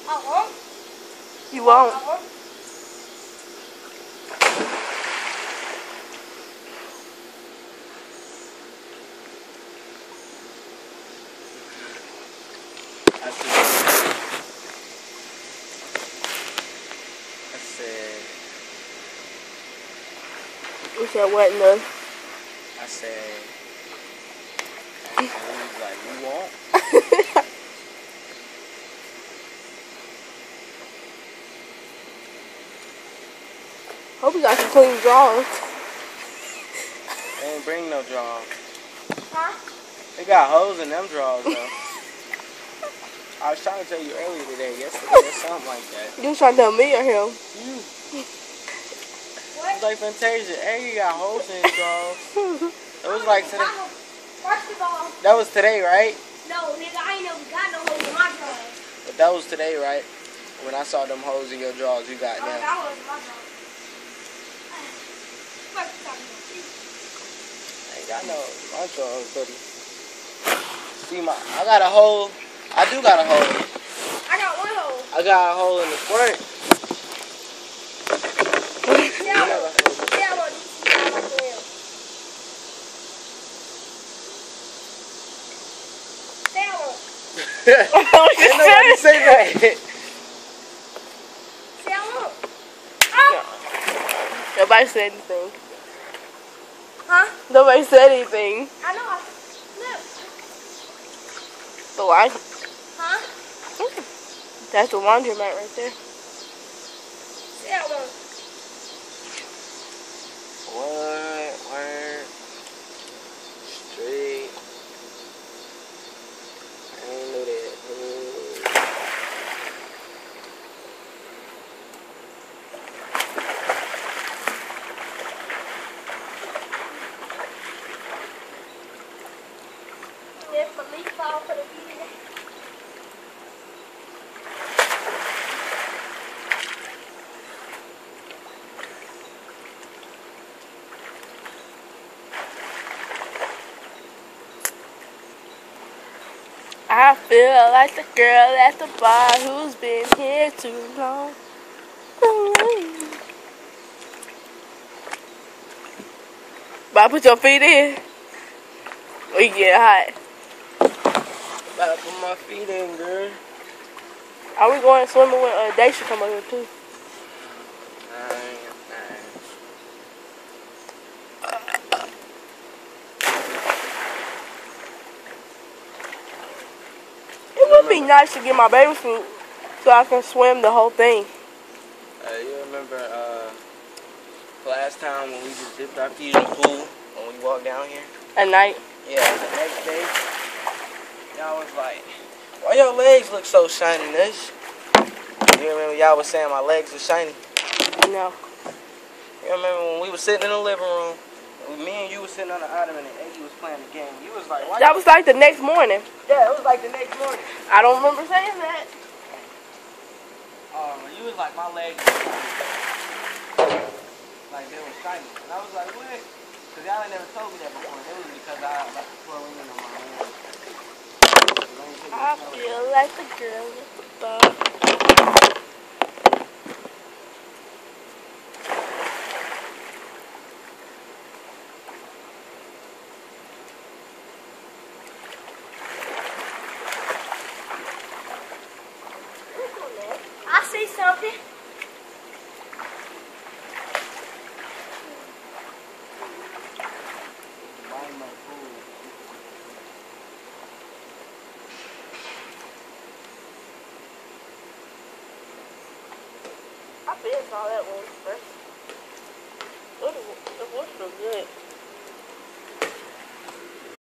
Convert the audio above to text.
I won't. You won't. I won't. I said, You said what, no? I said, and he was like, you won't? Hope you got some clean drawers. They ain't bring no drawers. Huh? They got holes in them drawers, though. I was trying to tell you earlier today, yesterday, or something like that. You was trying to tell me or him? You. What? It's like Fantasia. Hey, you got holes in his drawers. It was like today. First of all, That was today, right? no, nigga, I ain't never got no holes in my drawers. But that was today, right? When I saw them holes in your drawers, you got Oh, them. that was my drawers. First time. I ain't got no my drawers, buddy. See, I got a hole. I do got a hole. I got one hole. I got a hole in the front. See, I want like the lamb. See, I want. Ain't nobody say that. See, I want. Oh! Nobody said anything. Huh? Nobody said anything. I know. Look. The line. Huh? That's the laundromat right there. See, I want. What? Word. Straight. I ain't know that. If my leaf fall for the video. I feel like the girl at the bar who's been here too long. But put your feet in. We get hot. About to put my feet in, girl. Are we going swimming when they should come over here too? It would be nice to get my bathing suit so I can swim the whole thing. You remember last time when we just dipped our feet in the pool when we walked down here? At night. Yeah, the next day, y'all was like, why your legs look so shiny, Nush? You remember y'all was saying my legs were shiny? No. You remember when we was sitting in the living room, me and you was sitting on the ottoman and Eggie was playing the game. You was like, why? That was like the next morning. Yeah, it was like the next morning. I don't remember saying that. You was like, my legs were shiny. Like they were shiny. And I was like, what? Because y'all ain't never told me that before. It was because I like to swirl in on my hands. I feel like the girl at the bar. I see something. I feel all that one first. The water feels good.